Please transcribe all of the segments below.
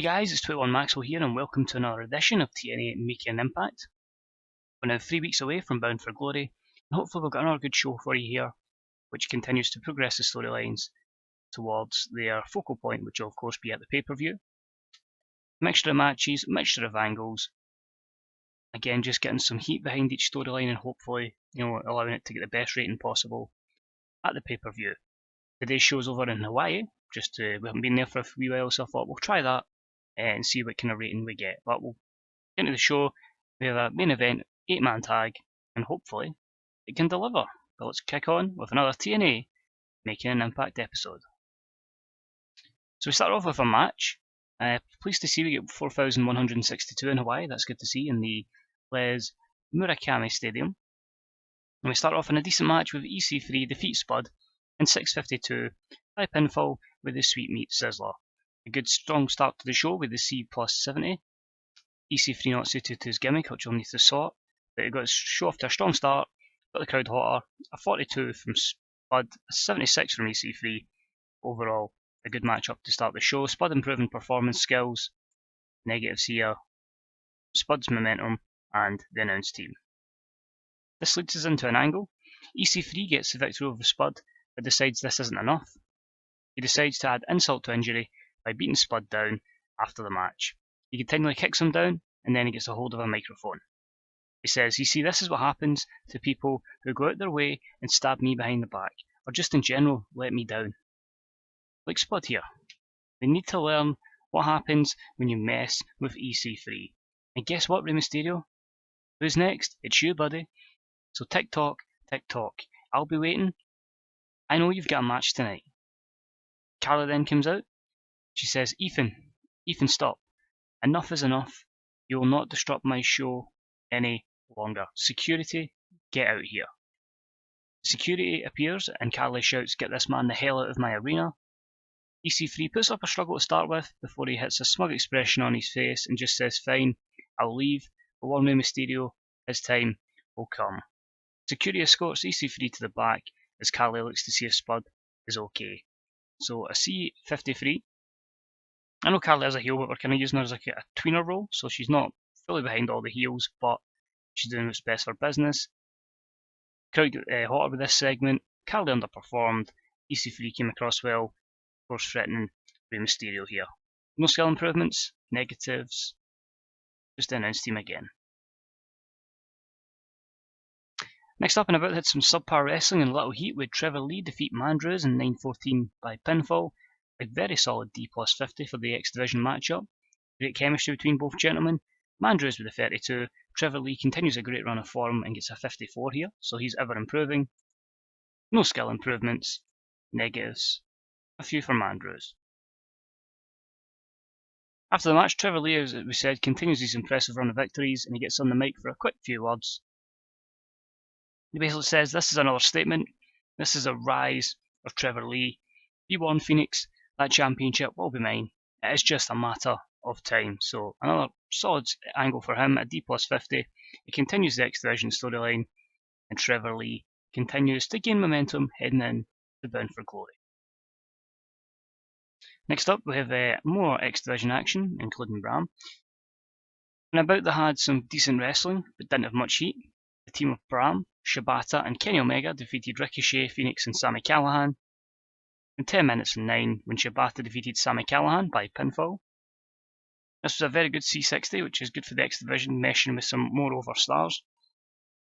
guys, it's 21 Maxwell here and welcome to another edition of TNA Making an Impact. We're now 3 weeks away from Bound for Glory and hopefully we've got another good show for you here which continues to progress the storylines towards their focal point, which will of course be at the pay-per-view. Mixture of matches, mixture of angles, again just getting some heat behind each storyline and hopefully allowing it to get the best rating possible at the pay-per-view. Today's show's over in Hawaii, we haven't been there for a wee while, so I thought we'll try that and see what kind of rating we get. But we'll get into the show. We have a main event, 8-man tag, and hopefully it can deliver. But let's kick on with another TNA Making an Impact episode. So we start off with a match. Pleased to see we get 4,162 in Hawaii. That's good to see in the Les Murakami Stadium. And we start off in a decent match with EC3 defeat Spud in 6:52 by pinfall with the Sweet Meat Sizzler. A good strong start to the show with the C plus 70. EC3 not suited to his gimmick, which we'll need to sort, but he got his show off to a strong start, got the crowd hotter. A 42 from Spud, a 76 from EC3. Overall, a good matchup to start the show. Spud improving performance skills, negatives here, Spud's momentum, and the announce team. This leads us into an angle. EC3 gets the victory over Spud, but decides this isn't enough. He decides to add insult to injury by beating Spud down after the match. He continually kicks him down, and then he gets a hold of a microphone. He says, "You see, this is what happens to people who go out their way and stab me behind the back, or just in general let me down. Like Spud here. They need to learn what happens when you mess with EC3. And guess what, Rey Mysterio? Who's next? It's you, buddy. So tick tock, I'll be waiting. I know you've got a match tonight." Carly then comes out. She says, Ethan, stop. Enough is enough. You will not disrupt my show any longer. Security, get out here. Security appears and Carly shouts, "Get this man the hell out of my arena." EC3 puts up a struggle to start with before he hits a smug expression on his face and just says, "Fine, I'll leave, but warn Rey Mysterio, his time will come." Security escorts EC3 to the back as Carly looks to see if Spud is okay. So a C53. I know Carly is a heel, but we're kind of using her as like a tweener role, so she's not fully behind all the heels, but she's doing what's best for business. Crowd got hotter with this segment. Carly underperformed. EC3 came across well, of course threatening Rey Mysterio here. No skill improvements, negatives, just the announce team again. Next up and about had some subpar wrestling and little heat with Trevor Lee defeat Mandrews in 9:14 by pinfall. A very solid D plus 50 for the X Division matchup. Great chemistry between both gentlemen. Mandrews with a 32. Trevor Lee continues a great run of form and gets a 54 here, so he's ever improving. No skill improvements, negatives, a few for Mandrews. After the match, Trevor Lee, as we said, continues his impressive run of victories and he gets on the mic for a quick few words. He basically says, "This is another statement. This is a rise of Trevor Lee. Be warned, Phoenix, that championship will be mine. It is just a matter of time." So another solid angle for him at D plus 50. It continues the X Division storyline and Trevor Lee continues to gain momentum heading in to Bound for Glory. Next up we have more X Division action, including Bram. And about that had some decent wrestling, but didn't have much heat. The team of Bram, Shibata and Kenny Omega defeated Ricochet, Phoenix and Sami Callihan in 10 minutes and 9 when Shibata defeated Sami Callihan by pinfall. This was a very good C60, which is good for the X Division, meshing with some more over stars.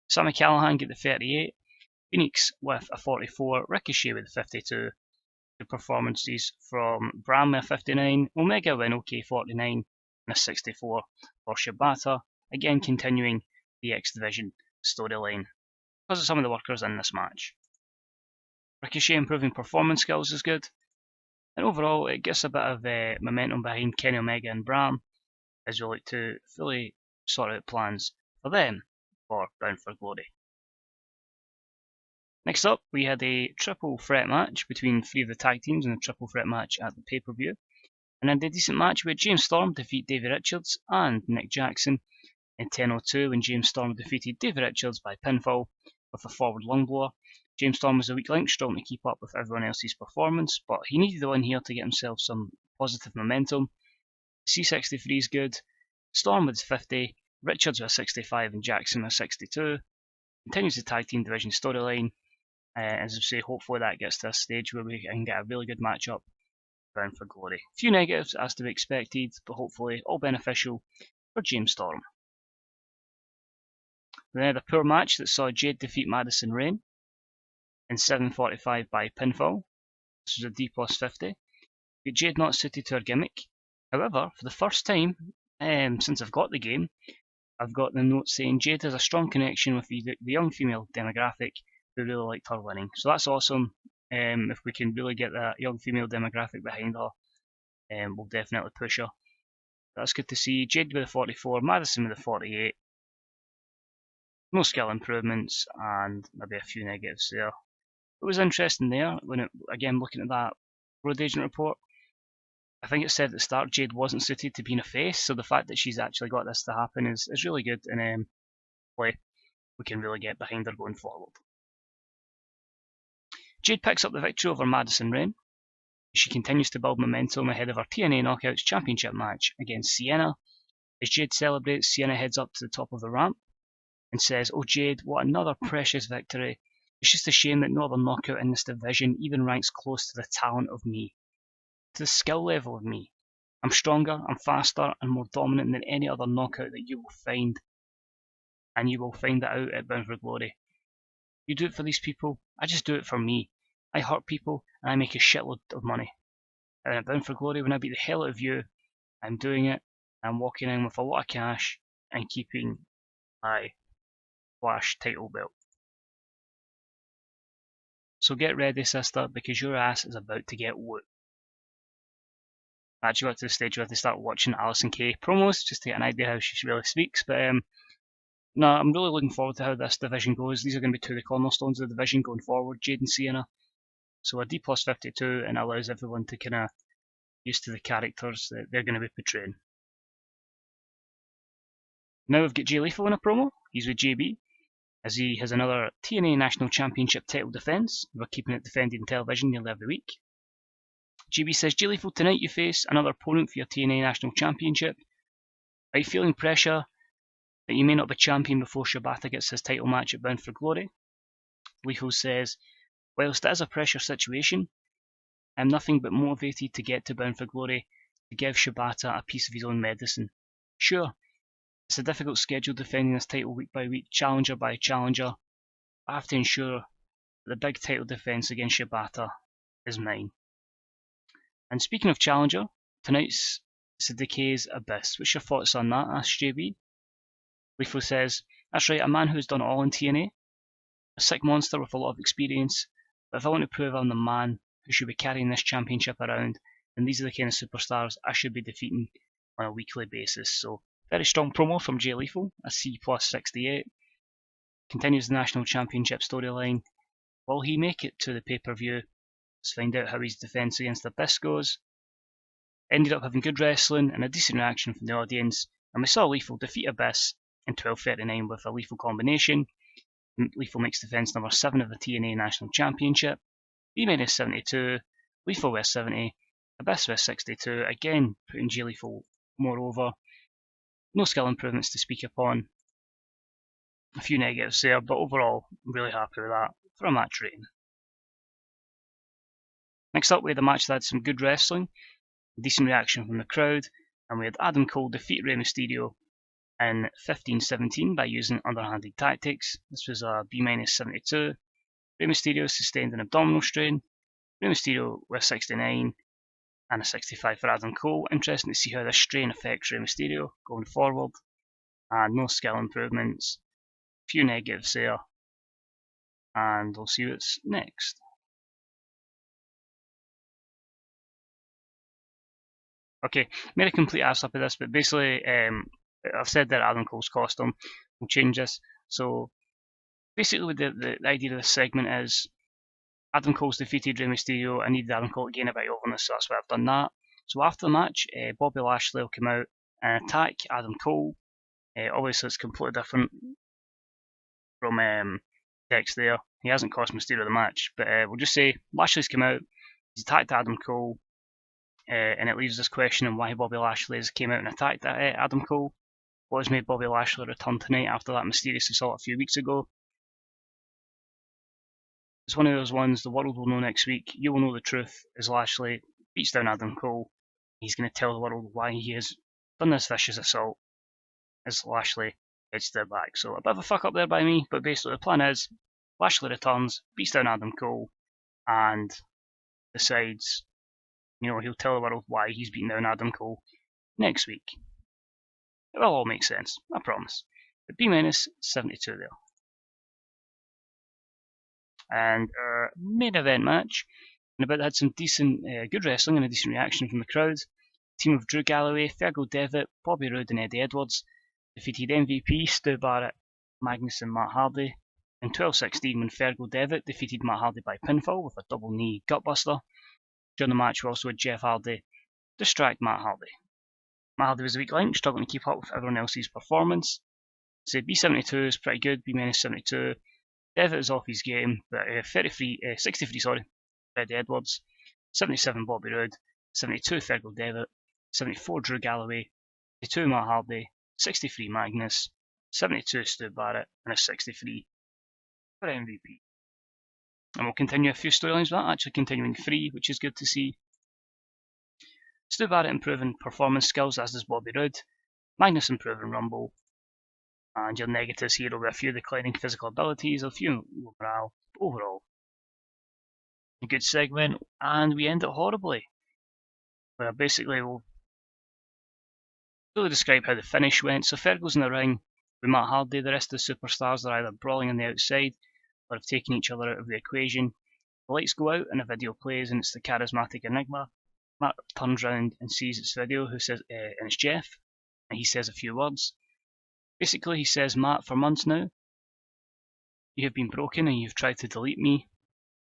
Sami Callihan get the 38, Phoenix with a 44, Ricochet with a 52. Good performances from Bram with a 59, Omega with an OK 49 and a 64 for Shibata, again continuing the X Division storyline because of some of the workers in this match. Ricochet improving performance skills is good, and overall it gets a bit of momentum behind Kenny Omega and Bram as we look to fully sort out plans for them for Bound for Glory. Next up we had a triple threat match between 3 of the tag teams in a triple threat match at the pay-per-view, and in a decent match where James Storm defeat Davey Richards and Nick Jackson in 10:02 when James Storm defeated Davey Richards by pinfall with a forward lung blower. James Storm was a weak link, struggling to keep up with everyone else's performance, but he needed the win here to get himself some positive momentum. C63 is good. Storm with 50, Richards with 65 and Jackson with 62. Continues the tag team division storyline. As I say, hopefully that gets to a stage where we can get a really good matchup Bound for Glory. A few negatives as to be expected, but hopefully all beneficial for James Storm. We then had a poor match that saw Jade defeat Madison Rayne in 7:45 by pinfall. This was a D plus 50. But Jade not suited to her gimmick. However, for the first time since I've got the game, I've got the note saying Jade has a strong connection with the young female demographic who really liked her winning. So that's awesome. If we can really get that young female demographic behind her, we'll definitely push her. That's good to see. Jade with a 44, Madison with a 48. No skill improvements and maybe a few negatives there. It was interesting there when again looking at that road agent report. I think it said at the start Jade wasn't suited to being a face, so the fact that she's actually got this to happen is really good, and we can really get behind her going forward. Jade picks up the victory over Madison Rayne. She continues to build momentum ahead of her TNA Knockouts Championship match against Sienna. As Jade celebrates, Sienna heads up to the top of the ramp and says, "Oh Jade, what another precious victory. It's just a shame that no other knockout in this division even ranks close to the talent of me, to the skill level of me. I'm stronger, I'm faster, and more dominant than any other knockout that you will find. And you will find that out at Bound for Glory. You do it for these people, I just do it for me. I hurt people, and I make a shitload of money. And at Bound for Glory, when I beat the hell out of you, I'm doing it, I'm walking in with a lot of cash, and keeping my Flash title belt. So get ready, sister, because your ass is about to get whooped." I actually got to the stage where I had to start watching Alison Kay promos just to get an idea how she really speaks. But no, I'm really looking forward to how this division goes. These are going to be two of the cornerstones of the division going forward, Jade and Sienna. So a D plus 52 and allows everyone to kind of used to the characters that they're going to be portraying. Now we've got Jay Lethal in a promo. He's with JB, as he has another TNA National Championship title defence. We're keeping it defended on television nearly every week. JB says, "Jay Lethal, tonight you face another opponent for your TNA National Championship. Are you feeling pressure that you may not be champion before Shibata gets his title match at Bound for Glory?" Lethal says, "Whilst it is a pressure situation, I'm nothing but motivated to get to Bound for Glory to give Shibata a piece of his own medicine. Sure, it's a difficult schedule defending this title week by week, challenger by challenger. I have to ensure that the big title defence against Shibata is mine." And speaking of challenger, tonight's Decay's Abyss. What's your thoughts on that? Asks JB. Lethal says, "That's right, a man who's done it all in TNA. A sick monster with a lot of experience. But if I want to prove I'm the man who should be carrying this championship around, then these are the kind of superstars I should be defeating on a weekly basis." So, very strong promo from Jay Lethal, a C plus 68. Continues the national championship storyline. Will he make it to the pay-per-view? Let's find out how his defence against Abyss goes. Ended up having good wrestling and a decent reaction from the audience, and we saw Lethal defeat Abyss in 12:39 with a lethal combination. Lethal makes defence number 7 of the TNA National Championship. B-minus 72, Lethal with 70, Abyss with 62, again putting Jay Lethal more over. No skill improvements to speak upon. A few negatives there, but overall, I'm really happy with that for a match rating. Next up, we had a match that had some good wrestling, decent reaction from the crowd, and we had Adam Cole defeat Rey Mysterio in 15:17 by using underhanded tactics. This was a B-minus 72. Rey Mysterio sustained an abdominal strain. Rey Mysterio with 69 and a 65 for Adam Cole. Interesting to see how this strain affects Rey Mysterio going forward. And no skill improvements. Few negatives there. And we'll see what's next. Okay, made a complete ass up of this, but basically, I've said that Adam Cole's cost him. We'll change this. So, basically, the idea of this segment is Adam Cole's defeated Rey Mysterio. I needed Adam Cole to gain a bit of overness, so that's why I've done that. So, after the match, Bobby Lashley will come out and attack Adam Cole. Obviously, it's completely different from text there. He hasn't cost Mysterio the match, but we'll just say Lashley's come out. He's attacked Adam Cole. and it leaves us questioning why Bobby Lashley has came out and attacked Adam Cole. What has made Bobby Lashley return tonight after that mysterious assault a few weeks ago? It's one of those ones the world will know next week. You will know the truth as Lashley beats down Adam Cole. He's going to tell the world why he has done this vicious assault as Lashley heads to the back. So a bit of a fuck up there by me, but basically the plan is Lashley returns, beats down Adam Cole, and decides, he'll tell the world why he's beaten down Adam Cole next week. It will all make sense, I promise. But B-72 there. And our main event match, and about had some decent, good wrestling and a decent reaction from the crowd. Team of Drew Galloway, Fergal Devitt, Bobby Roode and Eddie Edwards defeated MVP, Stu Barrett, Magnus and Matt Hardy. In 12-16 when Fergal Devitt defeated Matt Hardy by pinfall with a double knee gutbuster. During the match we also had Jeff Hardy distract Matt Hardy. Matt Hardy was a weak link, struggling to keep up with everyone else's performance. So B-72 is pretty good, B-72. Devitt is off his game, but 63, Eddie Edwards, 77 Bobby Roode, 72 Fergal Devitt, 74 Drew Galloway, 52 Matt Hardy, 63 Magnus, 72 Stu Barrett, and a 63 for MVP. And we'll continue a few storylines with that, actually continuing 3, which is good to see. Stu Barrett improving performance skills, as does Bobby Roode. Magnus improving Rumble. And your negatives here will be a few declining physical abilities, a few low morale, but overall a good segment, and we end it horribly. Where basically we'll really describe how the finish went. So Fergal's in the ring with Matt Hardy. The rest of the superstars are either brawling on the outside or have taken each other out of the equation. The lights go out and a video plays, and it's the charismatic Enigma. Matt turns round and sees it's video, who says, and it's Jeff, and he says a few words. Basically, he says, Matt, for months now, you have been broken and you've tried to delete me.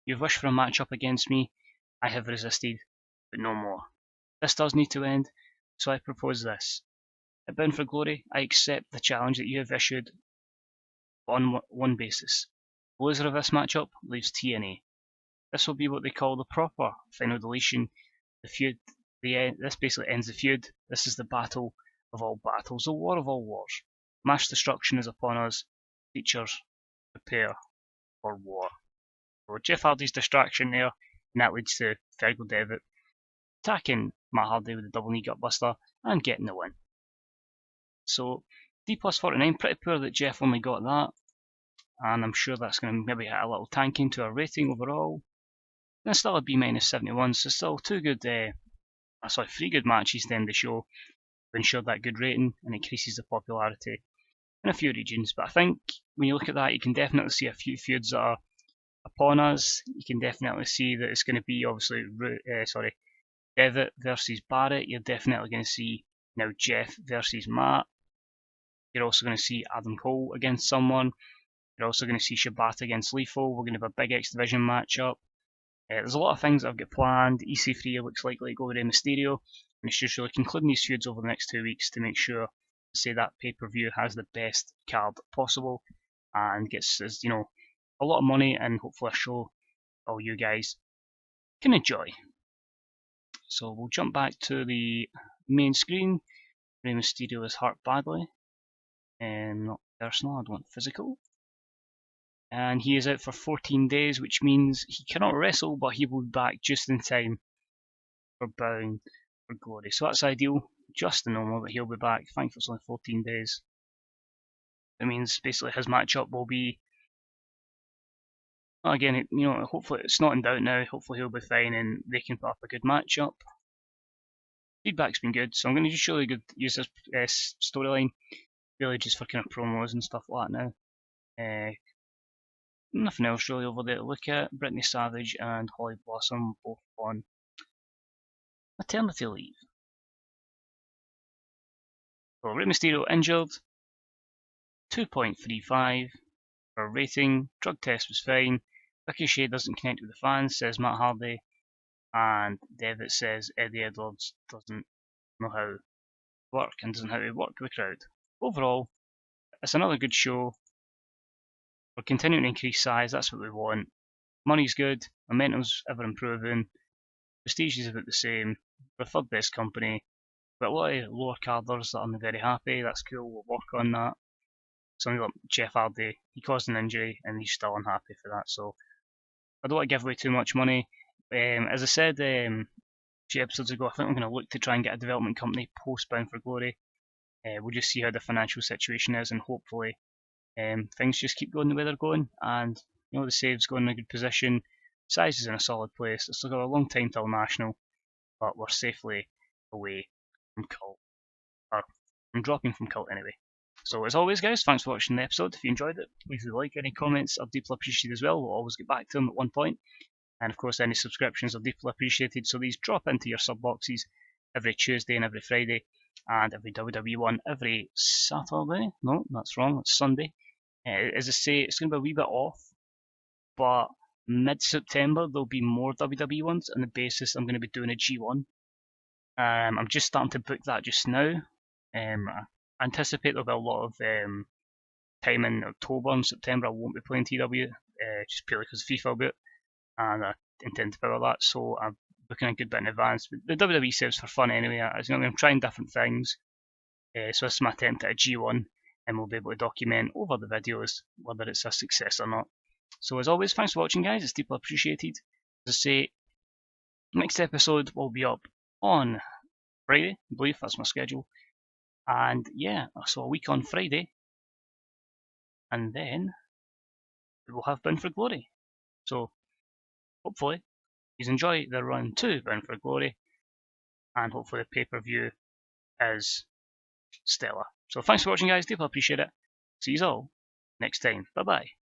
You've wished for a match-up against me. I have resisted, but no more. This does need to end, so I propose this. At Bound for Glory, I accept the challenge that you have issued on one basis. The loser of this match-up leaves TNA. This will be what they call the proper final deletion. The feud. This basically ends the feud. This is the battle of all battles, the war of all wars. Mass destruction is upon us. Teachers, prepare for war. So Jeff Hardy's distraction there, and that leads to Fergal Devitt attacking Matt Hardy with the double knee gutbuster and getting the win. So D plus 49, pretty poor that Jeff only got that, and I'm sure that's going to maybe hit a little tank into our rating overall. And still a B-71, so still 3 good matches to end the show to ensure that good rating and increases the popularity in a few regions. But I think when you look at that, you can definitely see a few feuds that are upon us. You can definitely see that it's going to be obviously Devitt versus Barrett. You're definitely going to see now Jeff versus Matt. You're also going to see Adam Cole against someone. You're also going to see Shibata against Lethal. We're going to have a big X Division matchup. There's a lot of things that I've got planned. EC3 looks likely to go with Rey Mysterio, and it's just really concluding these feuds over the next 2 weeks to make sure that pay-per-view has the best card possible and gets us, a lot of money and hopefully a show all you guys can enjoy. So we'll jump back to the main screen. Rey Mysterio is hurt badly, not personal, I want physical. And he is out for 14 days, which means he cannot wrestle, but he will be back just in time for Bound for Glory. So that's ideal, just the normal that he'll be back. Thankfully it's only 14 days. It means basically his matchup will be, again, hopefully it's not in doubt now. Hopefully he'll be fine and they can put up a good matchup. Feedback's been good, so I'm going to just really use this storyline really just for kind of promos and stuff like that now. Nothing else really over there to look at. Brittany Savage and Holly Blossom both on maternity leave. So Rey Mysterio injured, 2.35 for rating. Drug test was fine. Ricochet doesn't connect with the fans, says Matt Hardy, and Devitt says Eddie Edwards doesn't know how to work and doesn't know how to work with the crowd. Overall, it's another good show. We're continuing to increase size, that's what we want. Money's good, momentum's ever improving, prestige is about the same, We're the third best company. But a lot of lower carders that aren't very happy. That's cool. We'll work on that. Somebody like Jeff Hardy, he caused an injury and he's still unhappy for that. So I don't want to give away too much money. As I said a few episodes ago, I think I'm going to look to try and get a development company post Bound for Glory. We'll just see how the financial situation is, and hopefully things just keep going the way they're going. And the save's going in a good position. Size is in a solid place. It's still got a long time till national, but we're safely away from cult, or from dropping from cult anyway. So as always, guys, thanks for watching the episode. If you enjoyed it, please leave a like. Any comments are deeply appreciated as well. We'll always get back to them at one point. And of course, any subscriptions are deeply appreciated. So these drop into your sub boxes every Tuesday and every Friday, and every WWE1 every Saturday. No, that's wrong. It's Sunday. As I say, it's going to be a wee bit off, but mid-September there'll be more WWE ones on the basis I'm going to be doing a G1. I'm just starting to book that just now. I anticipate there'll be a lot of time in October and September I won't be playing TW, just purely because FIFA will be it, and I intend to power that, so I'm booking a good bit in advance. But the WWE saves for fun anyway. I'm trying different things, so this is my attempt at a G1, and we'll be able to document over the videos whether it's a success or not. So as always, thanks for watching, guys. It's deeply appreciated. As I say, next episode will be up on Friday, I believe that's my schedule. And yeah, so a week on Friday, and then we will have Bound for Glory. So hopefully you enjoy the run to Bound for Glory, and hopefully the pay-per-view is stellar. So thanks for watching, guys. Deeply appreciate it. See you all next time. Bye bye.